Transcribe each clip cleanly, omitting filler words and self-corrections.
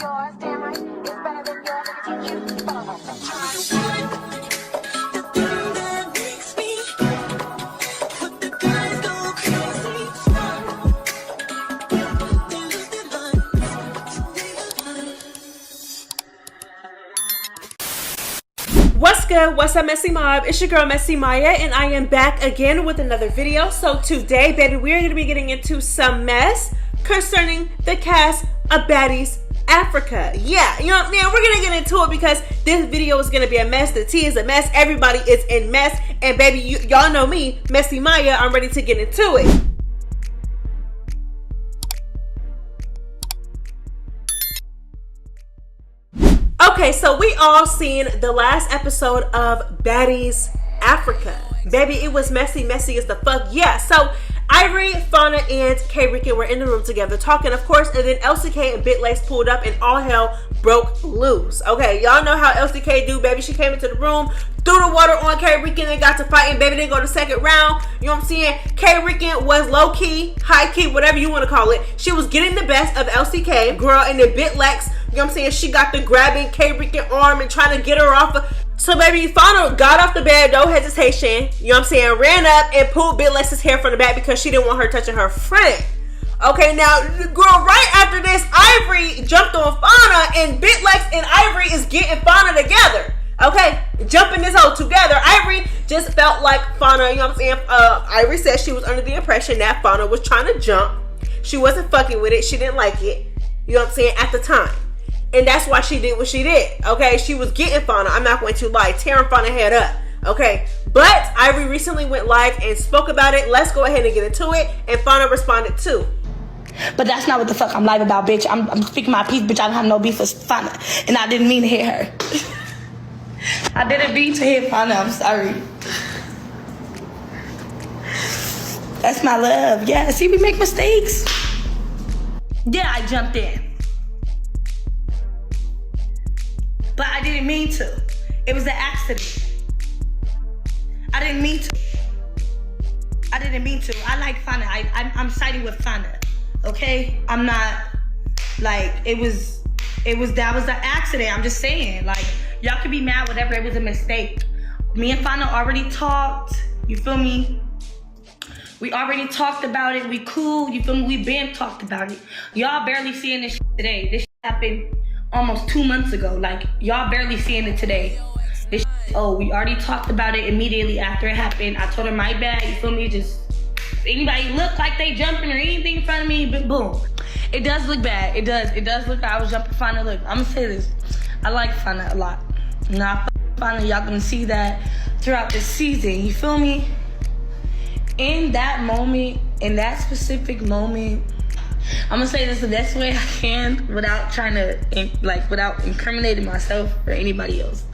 Yours, damn right, it's better than yours. I can teach you. What's good? What's up, Messy Mob? It's your girl MessyMya, and I am back again with another video. So today, baby, we're going to be getting into some mess concerning the cast of Baddies Africa. Yeah, you know what I mean? We're going to get into it because this video is going to be a mess. The tea is a mess. Everybody is in mess. And baby, y'all know me, MessyMya. I'm ready to get into it. Okay, so we all seen the last episode of Baddies Africa. Baby, it was messy as the fuck. Yeah, so Ivory, Fauna, and K-Rican were in the room together talking, of course, and then LCK and Big Lex pulled up and all hell broke loose. Okay, y'all know how LCK do, baby. She came into the room, threw the water on K-Rican, and got to fighting. Baby, they go to second round. You know what I'm saying? K-Rican was low-key, high-key, whatever you want to call it. She was getting the best of LCK, girl, and then Big Lex, you know what I'm saying? She got the grabbing K-Rican arm and trying to get her off. So baby, Fauna got off the bed, no hesitation. You know what I'm saying? Ran up and pulled Big Lex's hair from the back because she didn't want her touching her friend. Okay, now, girl, right after this, Ivory jumped on Fauna, and Big Lex and Ivory is getting Fauna together. Okay, jumping this hoe together. Ivory just felt like Fauna, you know what I'm saying? Ivory said she was under the impression that Fauna was trying to jump. She wasn't fucking with it. She didn't like it. You know what I'm saying? At the time. And that's why she did what she did. Okay, she was getting Fauna. I'm not going to lie. Tearing Fauna head up. Okay, but Ivory recently went live and spoke about it. Let's go ahead and get into it. And Fauna responded too. But that's not what the fuck I'm live about, bitch. I'm speaking my piece, bitch. I don't have no beef with Fauna. And I didn't mean to hit her. I didn't mean to hit Fauna. I'm sorry. That's my love. Yeah, see, we make mistakes. Yeah, I jumped in. But I didn't mean to. It was an accident. I didn't mean to. I didn't mean to. I like Fauna. I'm siding with Fauna. Okay? I'm not like that was an accident. I'm just saying. Like, y'all could be mad, whatever. It was a mistake. Me and Fauna already talked. You feel me? We already talked about it. We cool. You feel me? We been talked about it. Y'all barely seeing this shit today. This shit happened almost 2 months ago. Like, y'all barely seeing it today. This shit, oh, we already talked about it immediately after it happened. I told her my bad, you feel me? Just, if anybody look like they jumping or anything in front of me, but boom. It does look bad. It does look like I was jumping Fauna. Look, I'm gonna say this. I like Fauna a lot. Nah, Fauna, y'all gonna see that throughout the season, you feel me? In that moment, in that specific moment, I'm gonna say this the best way I can without trying to, without incriminating myself or anybody else.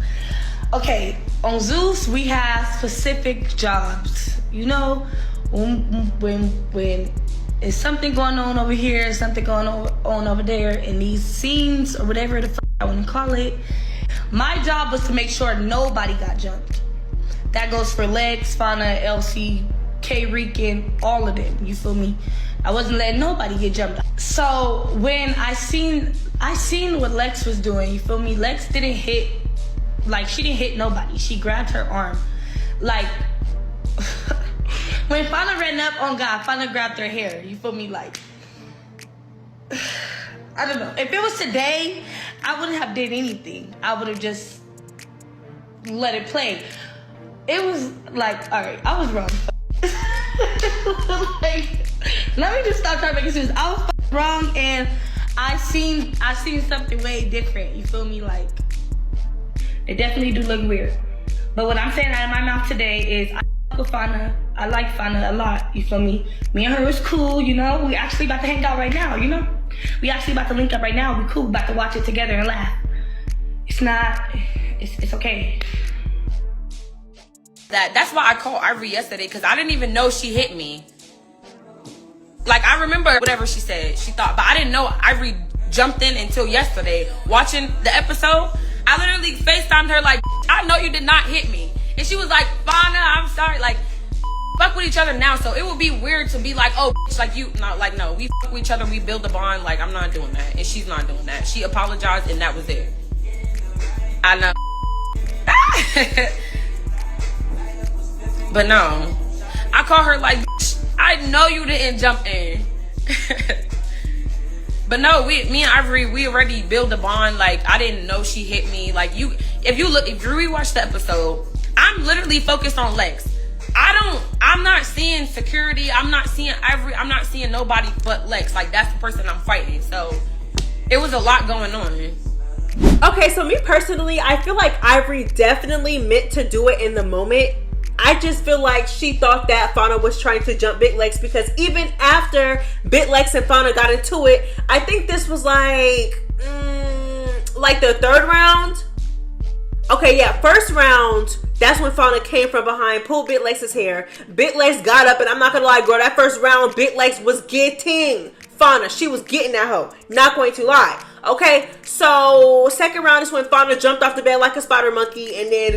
Okay, on Zeus, we have specific jobs. You know, when it's something going on over here, something going on over there, in these scenes or whatever the fuck I want to call it, my job was to make sure nobody got jumped. That goes for Lex, Fauna, LC, K-Rican, all of them. You feel me? I wasn't letting nobody get jumped. So when I seen what Lex was doing, you feel me? Lex didn't hit, like, she didn't hit nobody. She grabbed her arm. Like, when Fauna ran up on God, Fauna grabbed her hair. You feel me? Like, I don't know. If it was today, I wouldn't have did anything. I would have just let it play. It was like, all right, I was wrong. Like, let me just stop trying to make excuses. I was wrong, and I seen something way different. You feel me? Like, it definitely do look weird. But what I'm saying out of my mouth today is I fuck with Fauna. I like Fauna a lot. You feel me? Me and her is cool. You know, we actually about to hang out right now. You know, we actually about to link up right now. We cool. About to watch it together and laugh. It's okay. That's why I called Ivory yesterday, because I didn't even know she hit me. Like, I remember whatever she said, she thought, but I didn't know Ivory jumped in until yesterday. Watching the episode, I literally FaceTimed her like, I know you did not hit me. And she was like, Fauna, I'm sorry. Like, fuck with each other now, so it would be weird to be like, oh, bitch, like you, not like, no, we fuck with each other, we build a bond. Like, I'm not doing that, and she's not doing that. She apologized, and that was it. I know. But no, I call her like, bitch, I know you didn't jump in. But no, me and Ivory, we already built a bond. Like, I didn't know she hit me. Like, if you rewatch the episode, I'm literally focused on Lex. I'm not seeing security. I'm not seeing Ivory. I'm not seeing nobody but Lex. Like, that's the person I'm fighting. So it was a lot going on. Okay, so me personally, I feel like Ivory definitely meant to do it in the moment. I just feel like she thought that Fauna was trying to jump Big Lex, because even after Big Lex and Fauna got into it, I think this was like the third round. Okay, yeah, first round, that's when Fauna came from behind, pulled Big Lex's hair. Big Lex got up, and I'm not gonna lie, girl, that first round, Big Lex was getting Fauna. She was getting that hoe. Not going to lie. Okay, so second round is when Fauna jumped off the bed like a spider monkey, and then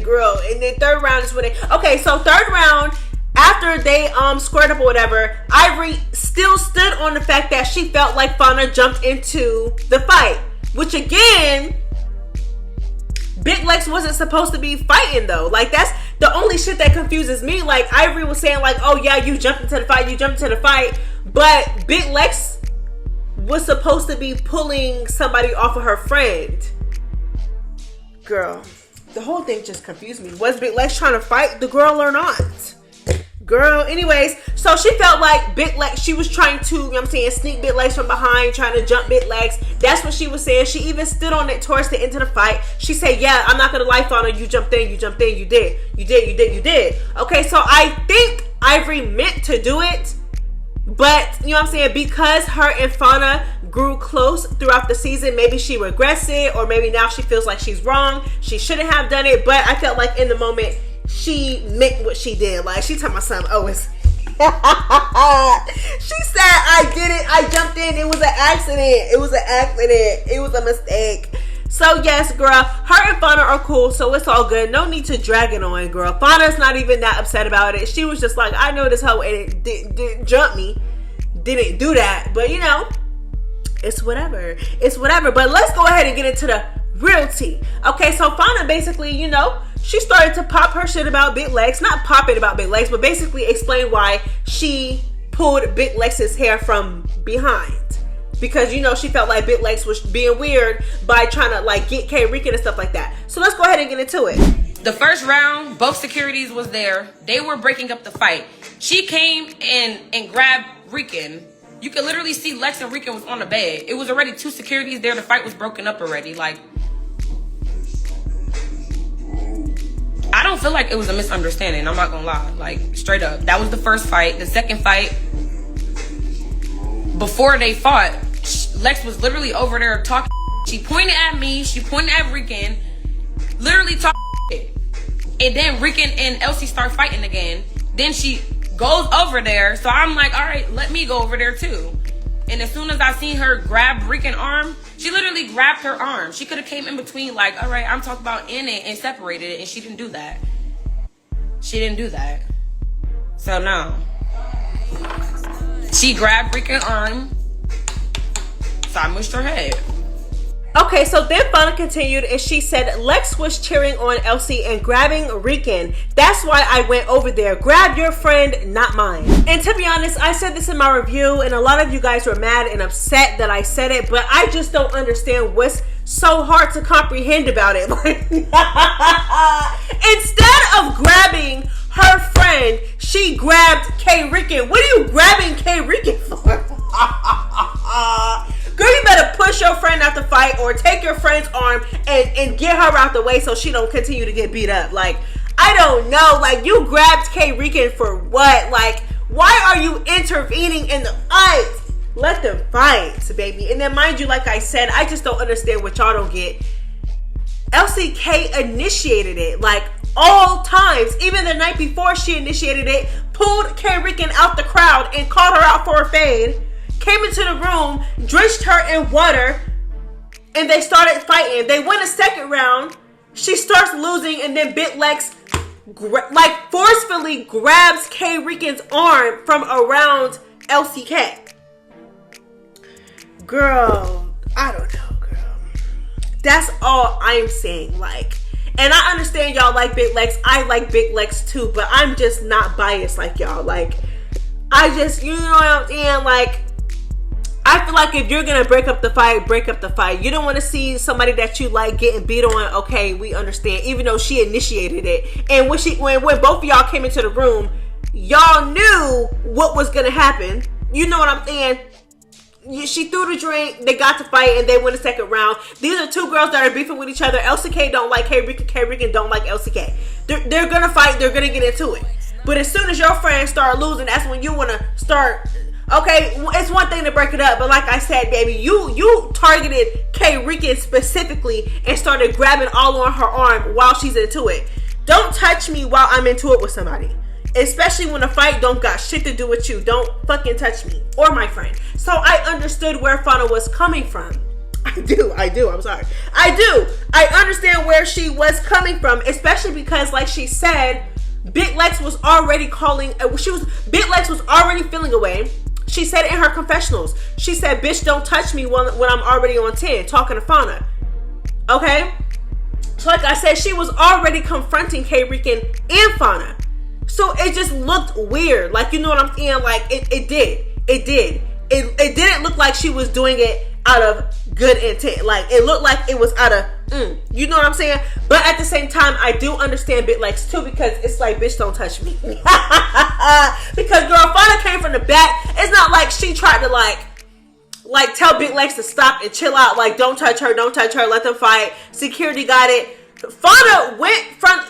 third round is when okay, so third round, after they squared up or whatever, Ivory still stood on the fact that she felt like Fauna jumped into the fight, which again, Big Lex wasn't supposed to be fighting though. Like, that's the only shit that confuses me. Like, Ivory was saying like, oh yeah, you jumped into the fight, but Big Lex was supposed to be pulling somebody off of her friend. Girl, the whole thing just confused me. Was Big Lex trying to fight the girl or not? Girl, anyways, so she felt like Big Lex, she was trying to, you know what I'm saying, sneak Big Lex from behind, trying to jump Big Lex. That's what she was saying. She even stood on it towards the end of the fight. She said, yeah, I'm not gonna lie, Fauna, you jumped in, you did. Okay, so I think Ivory meant to do it, but, you know what I'm saying, because her and Fauna grew close throughout the season, maybe she regrets it, or maybe now she feels like she's wrong. She shouldn't have done it, but I felt like in the moment, she meant what she did. Like, she told my son, oh, it's she said, I did it, I jumped in, it was an accident, it was a mistake. So yes, girl, her and Fauna are cool, so it's all good. No need to drag it on, girl. Fauna's not even that upset about it. She was just like, I know this hoe and it didn't jump me, didn't do that, but you know, it's whatever. But let's go ahead and get into the real tea. Okay, so Fauna basically, you know, she started to pop her shit about Big Lex. Not pop it about Big Lex, but basically explain why she pulled Big Lex's hair from behind. Because, you know, she felt like Big Lex was being weird by trying to, like, get K. Rican and stuff like that. So let's go ahead and get into it. The first round, both securities was there. They were breaking up the fight. She came and grabbed Rican. You could literally see Lex and Rican was on the bed. It was already two securities there. The fight was broken up already. Like, I don't feel like it was a misunderstanding. I'm not gonna lie. Like, straight up. That was the first fight. The second fight, before they fought, Lex was literally over there talking. She pointed at me. She pointed at Rican. Literally talking. And then Rican and Elsie start fighting again. Then she goes over there. So I'm like, all right, let me go over there too. And as soon as I seen her grab Rican's arm, she literally grabbed her arm. She could have came in between, like, all right, I'm talking about in it, and separated it. And she didn't do that. So no. She grabbed Rican's arm. So I mushed her head. Okay, so then Fauna continued and she said Lex was cheering on Elsie and grabbing Rican. That's why I went over there. Grab your friend, not mine. And to be honest, I said this in my review and a lot of you guys were mad and upset that I said it, but I just don't understand what's so hard to comprehend about it. Instead of grabbing her friend, she grabbed K. Rican. What are you grabbing K. Rican for? Girl, you better push your friend out the fight or take your friend's arm and get her out the way so she don't continue to get beat up. Like, I don't know. Like, you grabbed K. Rican for what? Like, why are you intervening in the fight? Let them fight, baby. And then mind you, like I said, I just don't understand what y'all don't get. LCK initiated it, like, all times. Even the night before she initiated it, pulled K. Rican out the crowd and called her out for a fade. Came into the room, drenched her in water, and they started fighting. They win a second round. She starts losing, and then Big Lex forcefully grabs K Rican's arm from around LCK. Girl, I don't know, girl. That's all I'm saying. Like, and I understand y'all like Big Lex. I like Big Lex too, but I'm just not biased like y'all. Like, I just, you know what I'm saying? Like, I feel like if you're gonna break up the fight, break up the fight. You don't want to see somebody that you like getting beat on. Okay, we understand. Even though she initiated it, and when both of y'all came into the room, y'all knew what was gonna happen. You know what I'm saying? She threw the drink, they got to fight, and they win the second round. These are two girls that are beefing with each other. LCK don't like K Rican, K Rican don't like LCK. They're gonna fight, they're gonna get into it. But as soon as your friends start losing, that's when you wanna start. Okay, it's one thing to break it up, but like I said, baby, you targeted K Rican specifically and started grabbing all on her arm while she's into it. Don't touch me while I'm into it with somebody. Especially when a fight don't got shit to do with you. Don't fucking touch me or my friend. So I understood where Fauna was coming from. I do. I'm sorry. I understand where she was coming from, especially because, like she said, Big Lex was already Big Lex was already feeling away. She said it in her confessionals. She said, bitch, don't touch me when I'm already on 10, talking to Fauna. Okay? So like I said, she was already confronting K Rican and Fauna. So it just looked weird. Like, you know what I'm saying? Like, it did. It didn't look like she was doing it out of good intent. Like, it looked like it was out of, you know what I'm saying? But at the same time, I do understand Big Lex too, because it's like, bitch, don't touch me. Because girl, Fauna came from the back. It's not like she tried to like tell Big Lex to stop and chill out. Like, don't touch her, let them fight. Security got it. Fauna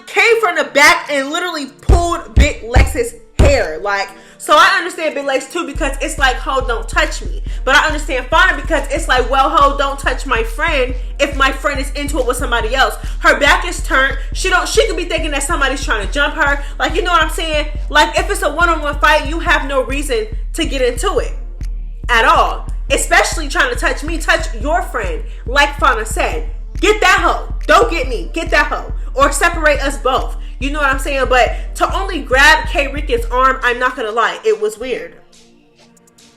came from the back and literally pulled Big Lex's hair. Like, so I understand Big Lex too, because it's like, ho, don't touch me. But I understand Fauna because it's like, well, ho, don't touch my friend if my friend is into it with somebody else. Her back is turned. She could be thinking that somebody's trying to jump her. Like, you know what I'm saying? Like, if it's a one-on-one fight, you have no reason to get into it at all. Especially trying to touch me, touch your friend. Like Fauna said, get that hoe. Don't get me. Get that hoe. Or separate us both. You know what I'm saying? But to only grab K Rican's arm, I'm not going to lie, it was weird.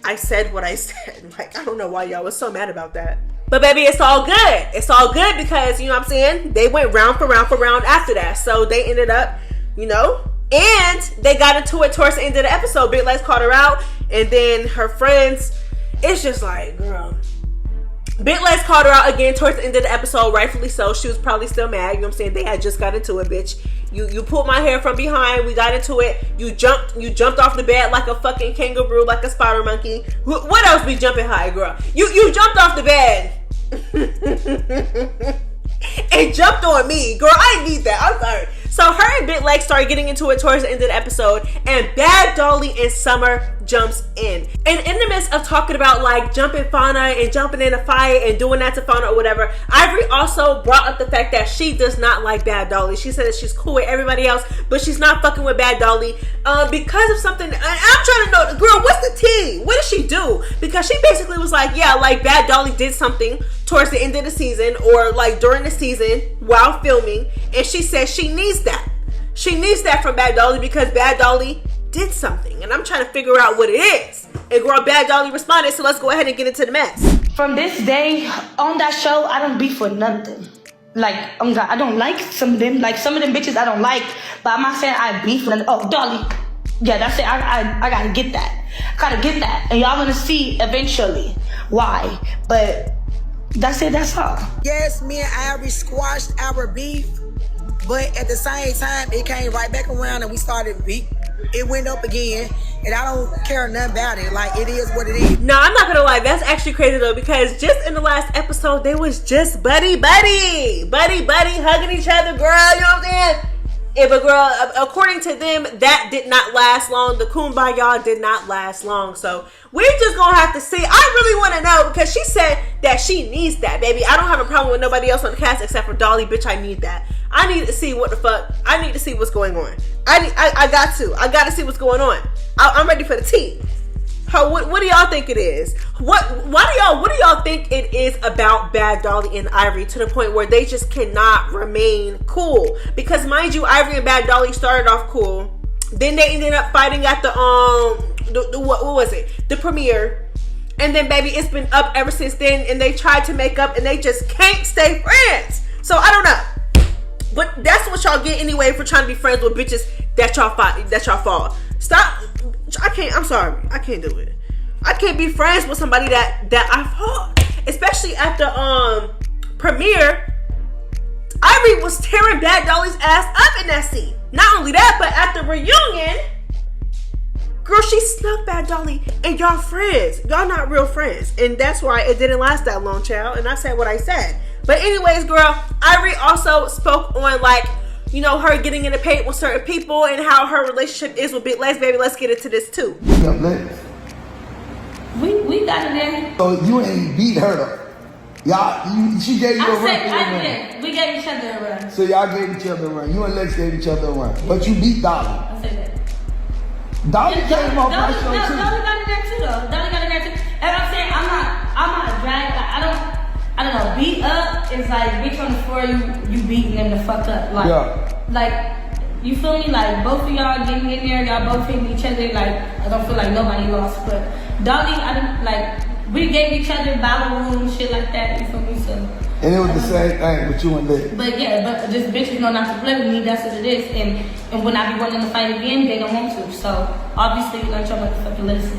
I said what I said. Like, I don't know why y'all was so mad about that. But baby, it's all good. It's all good because, you know what I'm saying? They went round for round after that. So they ended up, you know, and they got into it towards the end of the episode. Big Lex called her out. And then her friends, it's just like, girl. Big Lex called her out again towards the end of the episode, rightfully so. She was probably still mad, you know what I'm saying? They had just got into it, bitch. You pulled my hair from behind, we got into it. You jumped off the bed like a fucking kangaroo, like a spider monkey. What else be jumping high, girl? You jumped off the bed and jumped on me. Girl, I didn't need that. I'm sorry. So her and Big Lex started getting into it towards the end of the episode, and Bad Dolly and Summer jumps in. And in the midst of talking about like jumping Fauna and jumping in a fight and doing that to Fauna or whatever, Ivory also brought up the fact that she does not like Bad Dolly. She said that she's cool with everybody else, but she's not fucking with Bad Dolly because of something. I'm trying to know, girl, what's the tea? What did she do? Because she basically was like, yeah, like Bad Dolly did something towards the end of the season or like during the season while filming, and she said she needs that. She needs that from Bad Dolly because Bad Dolly did something, and I'm trying to figure out what it is. And girl, Bad Dolly responded, so let's go ahead and get into the mess. From this day on that show, I don't beef for nothing. Like, I don't like some of them. Like, some of them bitches I don't like, but I'm not saying I beef with them. Oh, Dolly. Yeah, that's it. I gotta get that. Gotta get that. And y'all gonna see eventually why. But that's it, that's all. Yes, me and Ivory squashed our beef, but at the same time, it came right back around and we started beef. It went up again, and I don't care nothing about it. Like, it is what it is. No, I'm not gonna lie, that's actually crazy though, because just in the last episode, they was just buddy hugging each other, girl, you know what I'm saying? Yeah, but girl, according to them, that did not last long. The kumbaya did not last long. So we're just gonna have to see. I really want to know because she said that she needs that, baby. I don't have a problem with nobody else on the cast except for Dolly, bitch. I need that. I need to see what the fuck. I need to see what's going on. I got to see what's going on. I'm ready for the tea. What do y'all think it is? What do y'all think it is about Bad Dolly and Ivory to the point where they just cannot remain cool? Because mind you, Ivory and Bad Dolly started off cool. Then they ended up fighting at the what was it? The premiere. And then baby, it's been up ever since then, and they tried to make up and they just can't stay friends. So I don't know. But that's what y'all get anyway for trying to be friends with bitches that y'all fall. Stop. I'm sorry. I can't do it. I can't be friends with somebody that I fought. Especially at the premiere. Ivory was tearing Bad Dolly's ass up in that scene. Not only that, but at the reunion, girl, she snuck Bad Dolly, and y'all friends. Y'all not real friends. And that's why it didn't last that long, child. And I said what I said. But anyways, girl, Ivory also spoke on, like, you know, her getting in the paint with certain people and how her relationship is with Big Lex. Baby, let's get into this too. Got Lex. We got it in. So you ain't beat her though. Y'all, she gave you a run. We gave each other a run. So y'all gave each other a run. You and Lex gave each other a run. But you beat Dolly. I said that. Dolly came off my show too. Dolly got in there too though. Dolly got in there too. And I'm saying I'm not dragged. Like, I don't know. Beat up is like bitch on the floor. You beating them the fuck up. Like, yeah. Like, you feel me? Like both of y'all getting in there. Y'all both hitting each other. Like, I don't feel like nobody lost. But Dolly, I didn't like. We gave each other battle room shit like that. You feel me? So. And it was the same thing with you and Lex. But yeah, but just bitches know not to play with me. That's what it is. And when I be wanting to fight again, they don't want to. So obviously you learn your motherfucking lesson.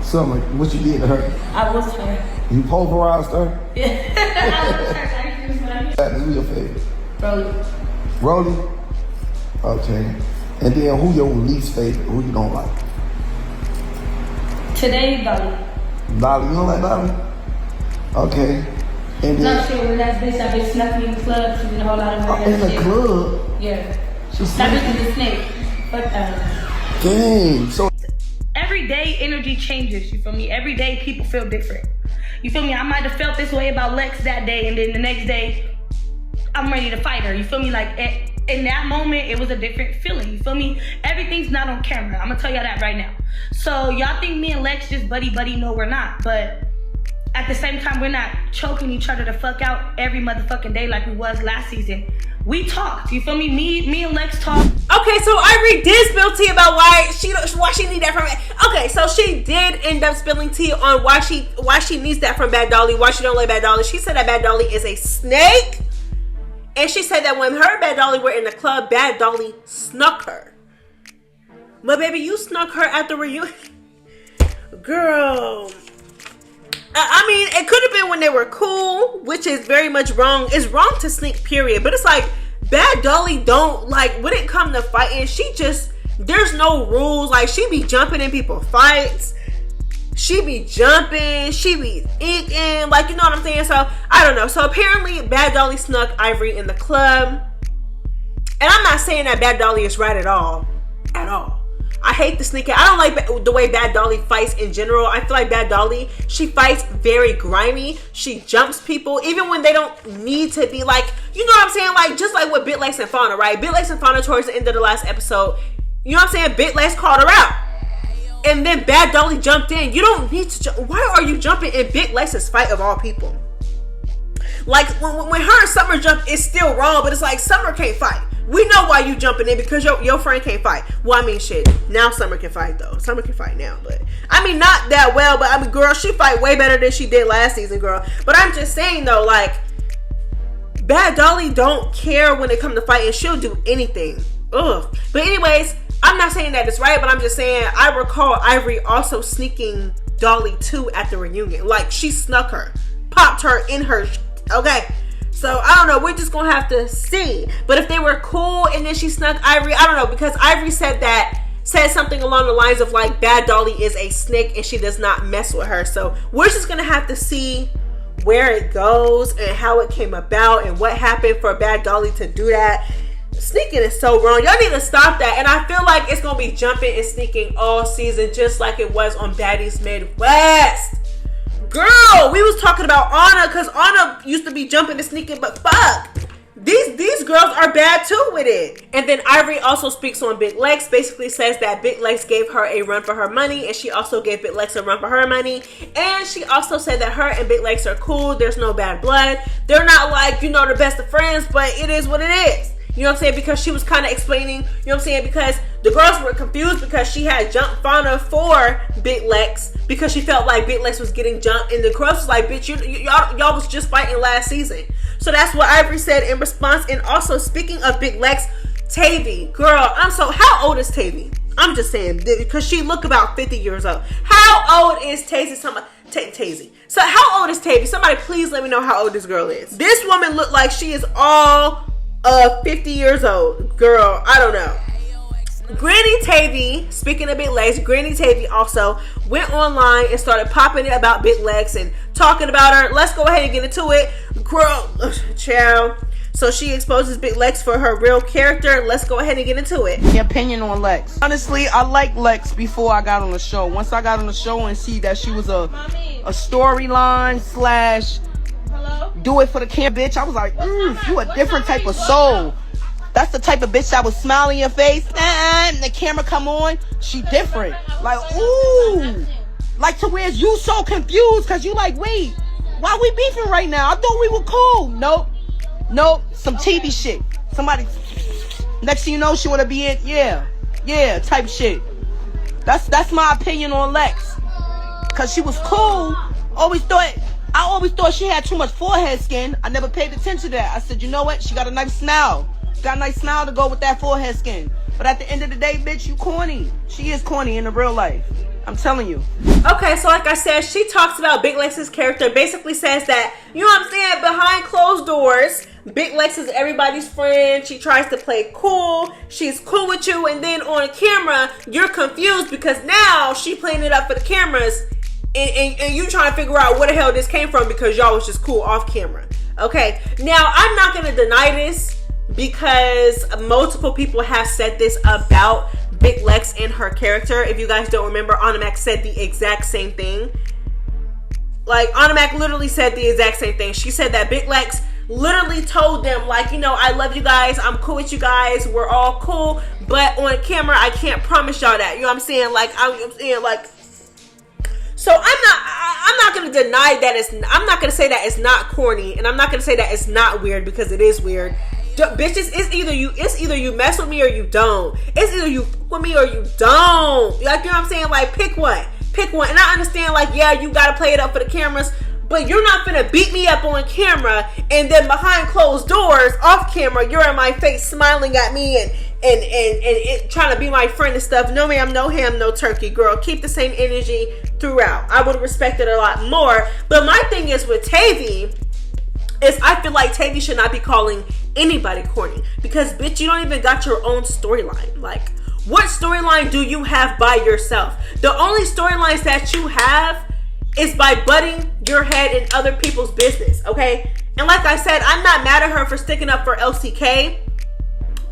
So What you did to her? I was her. You pulverized her? Yeah. I was her. Who's your favorite? Rolly. Rolly? Okay. And then who your least favorite? Who you don't like? Today, Dolly. Dolly, you don't like Dolly? Okay. And then Not sure when that bitch snuck me in the club. She did a whole lot of weird in the shit. club? Yeah. She That said, bitch is a snake. Fuck that. dang. So Every day energy changes, you feel me? Every day people feel different. You feel me? I might have felt this way about Lex that day, and then the next day I'm ready to fight her. You feel me? Like in that moment it was a different feeling. You feel me? Everything's not on camera. I'm gonna tell y'all that right now. So y'all think me and Lex just buddy? No, we're not. But at the same time, we're not choking each other the fuck out every motherfucking day like we was last season. We talked, you feel me? Me and Lex talked. Okay, so Ivory did spill tea about why she need that from. Okay, so she did end up spilling tea on why she needs that from Bad Dolly, why she don't like Bad Dolly. She said that Bad Dolly is a snake, and she said that when her and Bad Dolly were in the club, Bad Dolly snuck her. But baby, you snuck her at the reunion, girl. I mean, it could have been when they were cool, which is very much wrong. It's wrong to sneak, period. But it's like, Bad Dolly don't, like, when it come to fighting, she just, there's no rules. Like, she be jumping in people's fights. She be jumping. She be inking. Like, you know what I'm saying? So, I don't know. So, apparently, Bad Dolly snuck Ivory in the club. And I'm not saying that Bad Dolly is right at all. At all. I hate the sneaking. I don't like the way Bad Dolly fights in general. I feel like Bad Dolly, she fights very grimy. She jumps people, even when they don't need to be, like, you know what I'm saying? Like, just like with Big Lex and Fauna, right? Big Lex and Fauna towards the end of the last episode, you know what I'm saying? Big Lex called her out. And then Bad Dolly jumped in. You don't need to jump. Why are you jumping in Big Lex's fight of all people? Like, when her and Summer jump, it's still wrong, but it's like, Summer can't fight. We know why you jumping in, because your friend can't fight. Well, I mean, shit. Now Summer can fight, though. Summer can fight now, but I mean, not that well. But I mean, girl, she fight way better than she did last season, girl. But I'm just saying, though, like, Bad Dolly don't care when it comes to fighting. She'll do anything. Ugh. But anyways, I'm not saying that it's right, but I'm just saying I recall Ivory also sneaking Dolly too at the reunion. Like, she snuck her, popped her in her. Okay. So, I don't know. We're just going to have to see. But if they were cool and then she snuck Ivory, I don't know. Because Ivory said something along the lines of, like, Bad Dolly is a snake and she does not mess with her. So, we're just going to have to see where it goes and how it came about and what happened for Bad Dolly to do that. Sneaking is so wrong. Y'all need to stop that. And I feel like it's going to be jumping and sneaking all season, just like it was on Baddies Midwest. Girl, we was talking about Anna, because Anna used to be jumping and sneaking, but fuck, These girls are bad too with it. And then Ivory also speaks on Big Lex, basically says that Big Lex gave her a run for her money, and she also gave Big Lex a run for her money. And she also said that her and Big Lex are cool. There's no bad blood. They're not like, you know, the best of friends, but it is what it is. You know what I'm saying? Because she was kind of explaining, you know what I'm saying? Because the girls were confused because she had jumped Fauna for Big Lex because she felt like Big Lex was getting jumped. And the girls was like, bitch, y'all was just fighting last season. So that's what Ivory said in response. And also, speaking of Big Lex, Tavy, girl, how old is Tavy? I'm just saying, because she look about 50 years old. How old is Tazy? Tazy. So how old is Tavy? Somebody please let me know how old this girl is. This woman look like she is all 50 years old. Girl, I don't know. Granny Tavy, speaking of Big Lex, Granny Tavy also went online and started popping it about Big Lex and talking about her. Let's go ahead and get into it. Girl, child. So she exposes Big Lex for her real character. Let's go ahead and get into it. Your opinion on Lex? Honestly, I liked Lex before I got on the show. Once I got on the show and see that she was a storyline / do it for the camp bitch, I was like, you a different type of soul. That's the type of bitch that would smile in your face. The camera come on, she different. Like, ooh. Like to where you so confused because you like, wait, why we beefing right now? I thought we were cool. Nope. Some TV shit. Somebody, next thing you know, she want to be in, yeah, type shit. That's my opinion on Lex. Because she was cool. I always thought she had too much forehead skin. I never paid attention to that. I said, you know what? She got a nice smile. Got a nice smile to go with that forehead skin. But at the end of the day, bitch, you corny. She is corny in the real life. I'm telling you. Okay, so like I said, she talks about Big Lex's character. Basically says that, you know what I'm saying, behind closed doors, Big Lex is everybody's friend. She tries to play cool. She's cool with you. And then on camera, you're confused because now she playing it up for the cameras. And you trying to figure out where the hell this came from because y'all was just cool off camera. Okay, now I'm not going to deny this because multiple people have said this about Big Lex and her character. If you guys don't remember, Onimac said the exact same thing. Like, Onimac literally said the exact same thing. She said that Big Lex literally told them, like, you know, I love you guys, I'm cool with you guys, we're all cool, but on camera, I can't promise y'all that. You know what I'm saying? Like, I'm saying, like, so I'm not gonna deny that I'm not gonna say that it's not corny, and I'm not gonna say that it's not weird because it is weird. Bitches, it's either you mess with me or you don't. It's either you fuck with me or you don't. Like, you know what I'm saying? Like, pick one. And I understand, like, yeah, you gotta play it up for the cameras, but you're not gonna beat me up on camera and then behind closed doors, off camera, you're in my face smiling at me and trying to be my friend and stuff. No ma'am, no ham, no turkey, girl. Keep the same energy throughout. I would respect it a lot more. But my thing is with Tavy is I feel like Tavy should not be calling anybody corny because, bitch, you don't even got your own storyline. Like, what storyline do you have by yourself? The only storylines that you have is by butting your head in other people's business, okay? And like I said, I'm not mad at her for sticking up for LCK,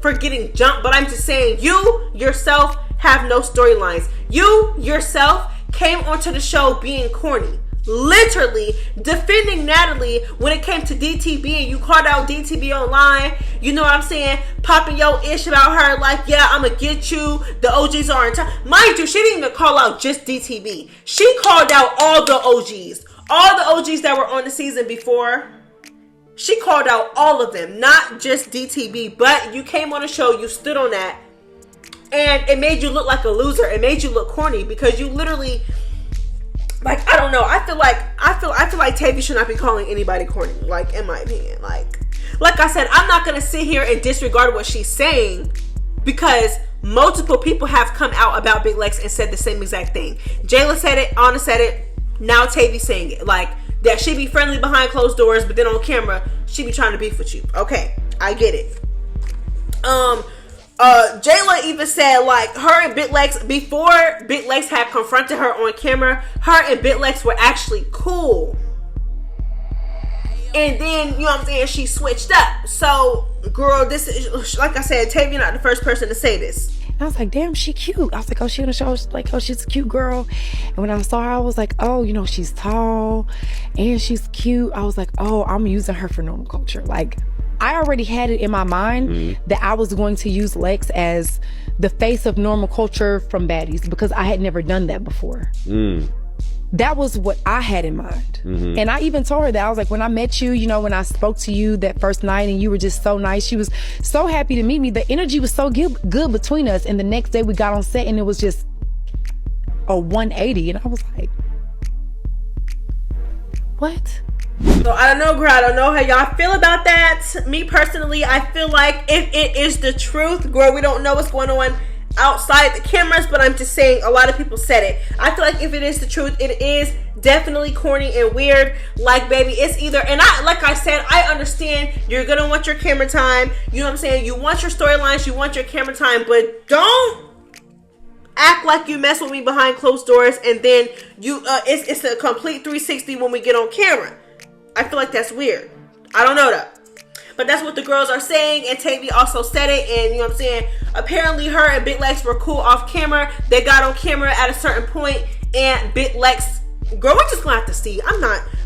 for getting jumped, but I'm just saying, you yourself have no storylines. You yourself came onto the show being corny. Literally defending Natalie when it came to DTB, and you called out DTB online, you know what I'm saying, popping your ish about her, like, yeah, I'm gonna get you, the OGs are in time. Mind you, she didn't even call out just DTB. She called out all the OGs that were on the season before. She called out all of them, not just DTB, but you came on the show, you stood on that, and it made you look like a loser. It made you look corny because you literally, like, I don't know. I feel like Tavy should not be calling anybody corny. Like, in my opinion, like I said, I'm not gonna sit here and disregard what she's saying because multiple people have come out about Big Lex and said the same exact thing. Jayla said it, Anna said it, now Tavy saying it. Like, that she be friendly behind closed doors, but then on camera, she be trying to beef with you. Okay, I get it. Jayla even said, like, her and Big Lex, before Big Lex had confronted her on camera, her and Big Lex were actually cool. And then, you know what I'm saying, she switched up. So, girl, this is, like I said, Tavy not the first person to say this. And I was like, damn, she cute. I was like, oh, she on the show, like, oh, she's a cute girl. And when I saw her, I was like, oh, you know, she's tall and she's cute. I was like, oh, I'm using her for normal culture. Like, I already had it in my mind that I was going to use Lex as the face of normal culture from Baddies because I had never done that before. That was what I had in mind. And I even told her that. I was like, when I met you, you know, when I spoke to you that first night and you were just so nice, she was so happy to meet me. The energy was so good between us. And the next day we got on set and it was just a 180. And I was like, what? So I don't know, girl. I don't know how y'all feel about that. Me personally, I feel like if it is the truth, girl, we don't know what's going on outside the cameras, but I'm just saying a lot of people said it. I feel like if it is the truth, it is definitely corny and weird. Like, baby, it's either, and like I said, I understand you're gonna want your camera time, you know what I'm saying, you want your storylines, you want your camera time, but don't act like you mess with me behind closed doors and then you it's a complete 360 when we get on camera. I feel like that's weird. I don't know though. But that's what the girls are saying, and Tavy also said it, and you know what I'm saying? Apparently her and Big Lex were cool off camera. They got on camera at a certain point, and Big Lex, girl, we're just gonna have to see.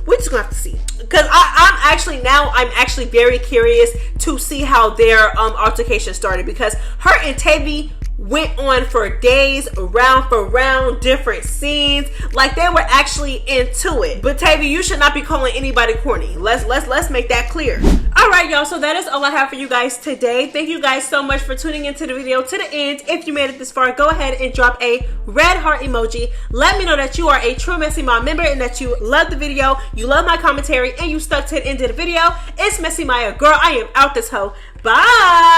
We're just gonna have to see. Because I'm actually very curious to see how their altercation started, because her and Tavy went on for days, round for round, different scenes, like they were actually into it. But Tavy, you should not be calling anybody corny. Let's make that clear. All right, y'all, so that is all I have for you guys today. Thank you guys so much for tuning into the video to the end. If you made it this far, go ahead and drop a red heart emoji. Let me know that you are a true MessyMya member and that you love the video, you love my commentary, and you stuck to the end of the video. It's MessyMya, girl. I am out this hoe. Bye.